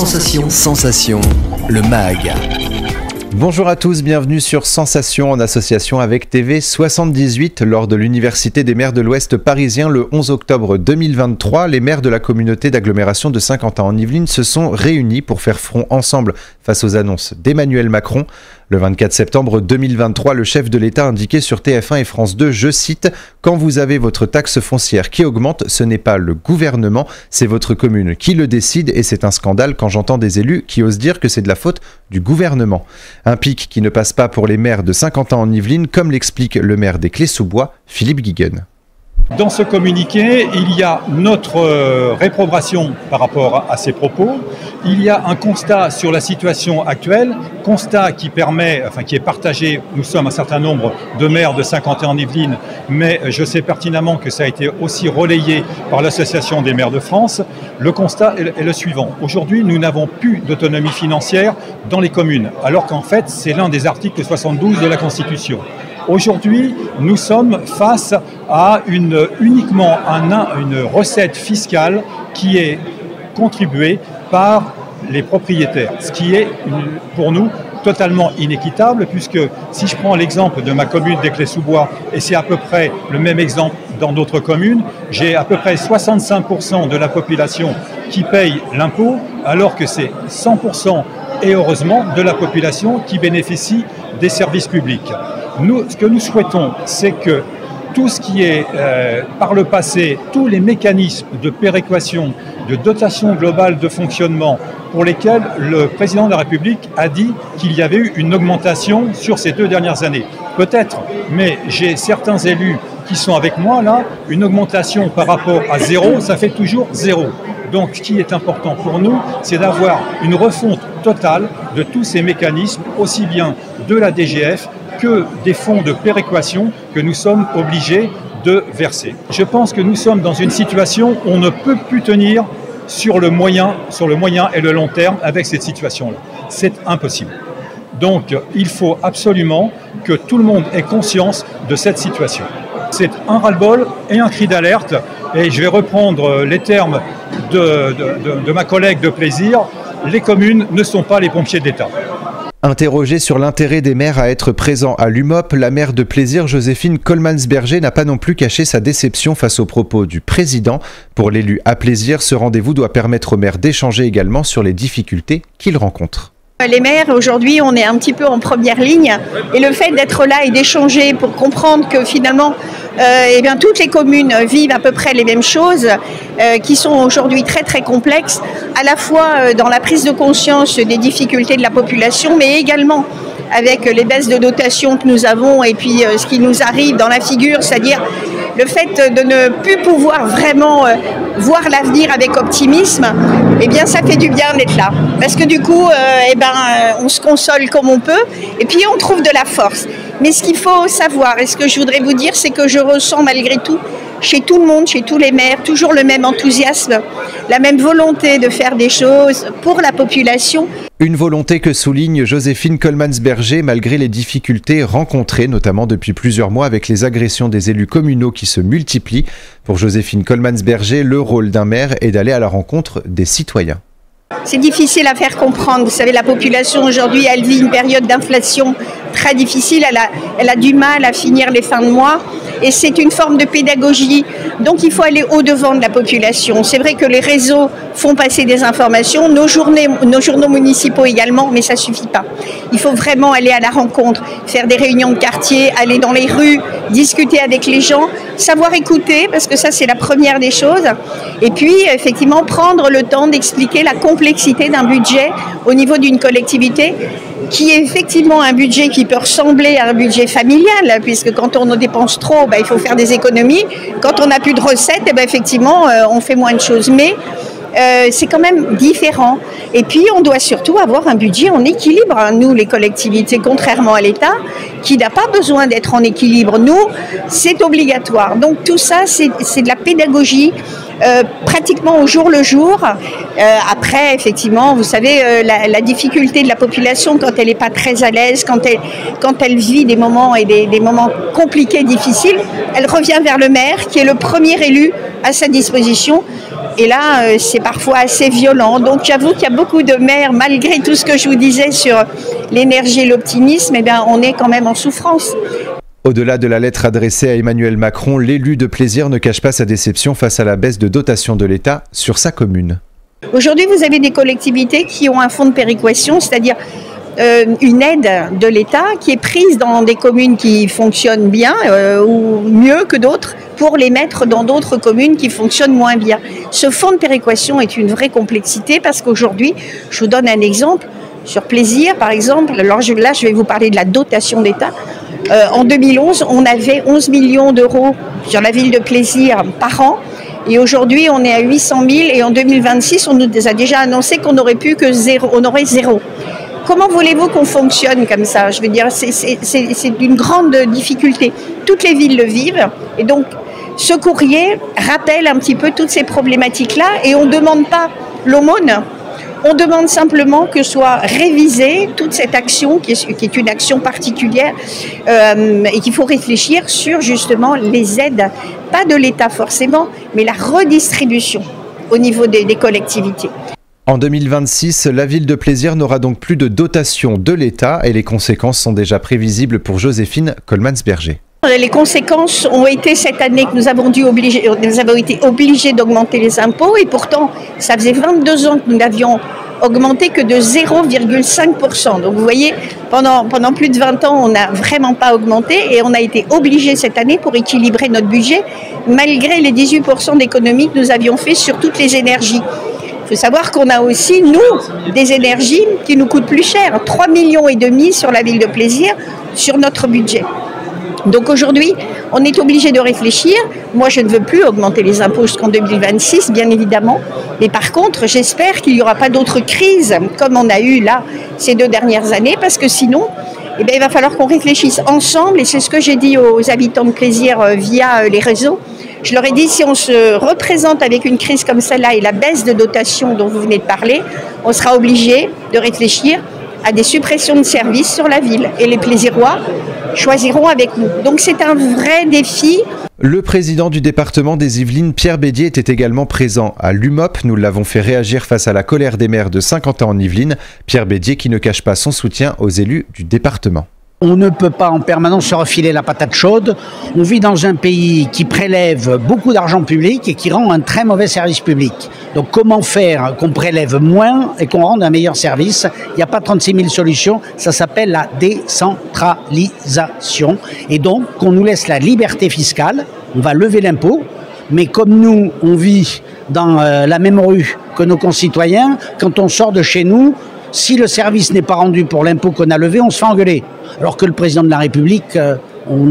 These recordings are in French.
Sensation, le MAG. Bonjour à tous, bienvenue sur Sensation en association avec TV78. Lors de l'Université des maires de l'Ouest parisien le 11 octobre 2023, les maires de la communauté d'agglomération de Saint-Quentin-en-Yvelines se sont réunis pour faire front ensemble face aux annonces d'Emmanuel Macron. Le 24 septembre 2023, le chef de l'État indiquait sur TF1 et France 2, je cite, « Quand vous avez votre taxe foncière qui augmente, ce n'est pas le gouvernement, c'est votre commune qui le décide et c'est un scandale quand j'entends des élus qui osent dire que c'est de la faute du gouvernement. » Un pic qui ne passe pas pour les maires de Saint-Quentin-en-Yvelines, comme l'explique le maire des Clés-sous-Bois, Philippe Guiguen. Dans ce communiqué, il y a notre réprobation par rapport à ces propos. Il y a un constat sur la situation actuelle, constat qui est partagé. Nous sommes un certain nombre de maires de Saint-Quentin-en-Yvelines, mais je sais pertinemment que ça a été aussi relayé par l'Association des maires de France. Le constat est le suivant. Aujourd'hui, nous n'avons plus d'autonomie financière dans les communes, alors qu'en fait, c'est l'un des articles 72 de la Constitution. Aujourd'hui, nous sommes face à uniquement une recette fiscale qui est contribuée par les propriétaires, ce qui est pour nous totalement inéquitable, puisque si je prends l'exemple de ma commune des Clés-sous-Bois, et c'est à peu près le même exemple dans d'autres communes, j'ai à peu près 65% de la population qui paye l'impôt, alors que c'est 100% et heureusement de la population qui bénéficie des services publics. Ce que nous souhaitons, c'est que tout ce qui est par le passé, tous les mécanismes de péréquation, de dotation globale de fonctionnement pour lesquels le président de la République a dit qu'il y avait eu une augmentation sur ces 2 dernières années. Peut-être, mais j'ai certains élus qui sont avec moi là, une augmentation par rapport à 0, ça fait toujours 0. Donc ce qui est important pour nous, c'est d'avoir une refonte totale de tous ces mécanismes, aussi bien de la DGF que des fonds de péréquation que nous sommes obligés de verser. Je pense que nous sommes dans une situation où on ne peut plus tenir sur le moyen et le long terme avec cette situation-là. C'est impossible. Donc il faut absolument que tout le monde ait conscience de cette situation. C'est un ras-le-bol et un cri d'alerte. Et je vais reprendre les termes de ma collègue de Plaisir. Les communes ne sont pas les pompiers de l'État. Interrogée sur l'intérêt des maires à être présents à l'UMOP, la maire de Plaisir, Joséphine Coleman-Sberger, n'a pas non plus caché sa déception face aux propos du président. Pour l'élu à Plaisir, ce rendez-vous doit permettre aux maires d'échanger également sur les difficultés qu'ils rencontrent. Les maires, aujourd'hui, on est un petit peu en première ligne et le fait d'être là et d'échanger pour comprendre que finalement, toutes les communes vivent à peu près les mêmes choses qui sont aujourd'hui très très complexes, à la fois dans la prise de conscience des difficultés de la population, mais également avec les baisses de dotation que nous avons et puis ce qui nous arrive dans la figure, c'est-à-dire le fait de ne plus pouvoir vraiment voir l'avenir avec optimisme, eh bien ça fait du bien d'être là. Parce que du coup, on se console comme on peut et puis on trouve de la force. Mais ce qu'il faut savoir, et ce que je voudrais vous dire, c'est que je ressens malgré tout, chez tout le monde, chez tous les maires, toujours le même enthousiasme, la même volonté de faire des choses pour la population. Une volonté que souligne Joséphine Coleman-Sberger malgré les difficultés rencontrées, notamment depuis plusieurs mois avec les agressions des élus communaux qui se multiplient. Pour Joséphine Coleman-Sberger, le rôle d'un maire est d'aller à la rencontre des citoyens. C'est difficile à faire comprendre. Vous savez, la population aujourd'hui, elle vit une période d'inflation très difficile. Elle a du mal à finir les fins de mois. Et c'est une forme de pédagogie. Donc il faut aller au-devant de la population. C'est vrai que les réseaux font passer des informations, nos journaux municipaux également, mais ça ne suffit pas. Il faut vraiment aller à la rencontre, faire des réunions de quartier, aller dans les rues, discuter avec les gens, savoir écouter, parce que ça c'est la première des choses. Et puis effectivement prendre le temps d'expliquer la complexité d'un budget au niveau d'une collectivité, qui est effectivement un budget qui peut ressembler à un budget familial, puisque quand on en dépense trop, il faut faire des économies. Quand on n'a plus de recettes, effectivement, on fait moins de choses. Mais c'est quand même différent. Et puis, on doit surtout avoir un budget en équilibre. Nous, les collectivités, contrairement à l'État, qui n'a pas besoin d'être en équilibre. Nous, c'est obligatoire. Donc, tout ça, c'est de la pédagogie. Pratiquement au jour le jour. Après, effectivement, vous savez, la difficulté de la population quand elle n'est pas très à l'aise, quand elle vit des moments et des moments compliqués, difficiles, elle revient vers le maire qui est le premier élu à sa disposition Et là, c'est parfois assez violent. Donc j'avoue qu'il y a beaucoup de maires, malgré tout ce que je vous disais sur l'énergie et l'optimisme, eh bien, on est quand même en souffrance. Au-delà de la lettre adressée à Emmanuel Macron, l'élu de Plaisir ne cache pas sa déception face à la baisse de dotation de l'État sur sa commune. Aujourd'hui, vous avez des collectivités qui ont un fonds de péréquation, c'est-à-dire une aide de l'État qui est prise dans des communes qui fonctionnent bien ou mieux que d'autres pour les mettre dans d'autres communes qui fonctionnent moins bien. Ce fonds de péréquation est une vraie complexité parce qu'aujourd'hui, je vous donne un exemple, sur Plaisir par exemple, alors là je vais vous parler de la dotation d'État. En 2011, on avait 11 millions d'euros sur la ville de Plaisir par an. Et aujourd'hui, on est à 800 000 et en 2026, on nous a déjà annoncé qu'on n'aurait plus que zéro, on aurait zéro. Comment voulez-vous qu'on fonctionne comme ça? Je veux dire, c'est d'une grande difficulté. Toutes les villes le vivent et donc ce courrier rappelle un petit peu toutes ces problématiques-là et on ne demande pas l'aumône. On demande simplement que soit révisée toute cette action qui est une action particulière et qu'il faut réfléchir sur justement les aides, pas de l'État forcément, mais la redistribution au niveau des collectivités. En 2026, la ville de Plaisir n'aura donc plus de dotation de l'État et les conséquences sont déjà prévisibles pour Joséphine Coleman-Berger. Les conséquences ont été cette année que nous avons été obligés d'augmenter les impôts et pourtant, ça faisait 22 ans que nous n'avions augmenté que de 0,5%. Donc vous voyez, pendant plus de 20 ans, on n'a vraiment pas augmenté et on a été obligés cette année pour équilibrer notre budget, malgré les 18% d'économies que nous avions fait sur toutes les énergies. Il faut savoir qu'on a aussi, nous, des énergies qui nous coûtent plus cher, 3,5 millions sur la ville de Plaisir, sur notre budget. Donc aujourd'hui, on est obligé de réfléchir. Moi, je ne veux plus augmenter les impôts jusqu'en 2026, bien évidemment. Mais par contre, j'espère qu'il n'y aura pas d'autres crises comme on a eu là ces 2 dernières années, parce que sinon, eh bien, il va falloir qu'on réfléchisse ensemble. Et c'est ce que j'ai dit aux habitants de Plaisir via les réseaux. Je leur ai dit, si on se représente avec une crise comme celle-là et la baisse de dotation dont vous venez de parler, on sera obligé de réfléchir à des suppressions de services sur la ville. Et les Plaisirois choisiront avec nous. Donc c'est un vrai défi. Le président du département des Yvelines, Pierre Bédier, était également présent à l'UMOP. Nous l'avons fait réagir face à la colère des maires de Saint-Quentin en Yvelines. Pierre Bédier qui ne cache pas son soutien aux élus du département. On ne peut pas en permanence se refiler la patate chaude. On vit dans un pays qui prélève beaucoup d'argent public et qui rend un très mauvais service public. Donc comment faire qu'on prélève moins et qu'on rende un meilleur service? Il n'y a pas 36 000 solutions, ça s'appelle la décentralisation. Et donc qu'on nous laisse la liberté fiscale, on va lever l'impôt, mais comme nous, on vit dans la même rue que nos concitoyens, quand on sort de chez nous, si le service n'est pas rendu pour l'impôt qu'on a levé, on se fait engueuler. Alors que le président de la République, on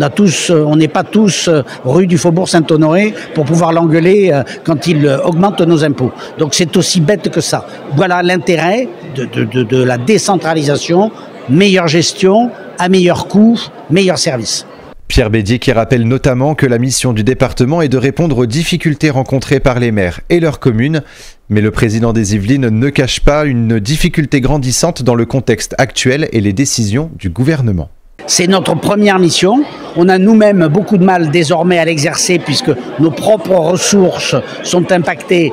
n'est pas tous rue du Faubourg Saint-Honoré pour pouvoir l'engueuler quand il augmente nos impôts. Donc c'est aussi bête que ça. Voilà l'intérêt de la décentralisation, meilleure gestion, à meilleur coût, meilleur service. Pierre Bédier qui rappelle notamment que la mission du département est de répondre aux difficultés rencontrées par les maires et leurs communes. Mais le président des Yvelines ne cache pas une difficulté grandissante dans le contexte actuel et les décisions du gouvernement. C'est notre première mission. On a nous-mêmes beaucoup de mal désormais à l'exercer puisque nos propres ressources sont impactées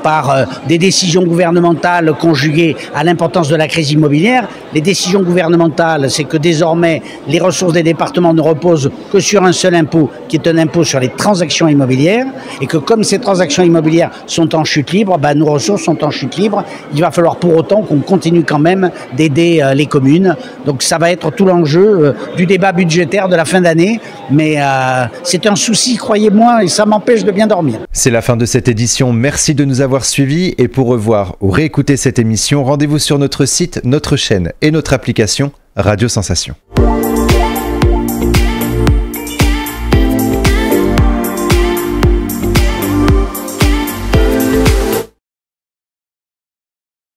par des décisions gouvernementales conjuguées à l'importance de la crise immobilière. Les décisions gouvernementales, c'est que désormais les ressources des départements ne reposent que sur un seul impôt qui est un impôt sur les transactions immobilières et que comme ces transactions immobilières sont en chute libre, nos ressources sont en chute libre. Il va falloir pour autant qu'on continue quand même d'aider les communes. Donc ça va être tout l'enjeu du débat budgétaire de la fin d'année, mais c'est un souci, croyez-moi, et ça m'empêche de bien dormir. C'est la fin de cette édition, merci de nous avoir suivis et pour revoir ou réécouter cette émission, rendez-vous sur notre site, notre chaîne et notre application Radio Sensation.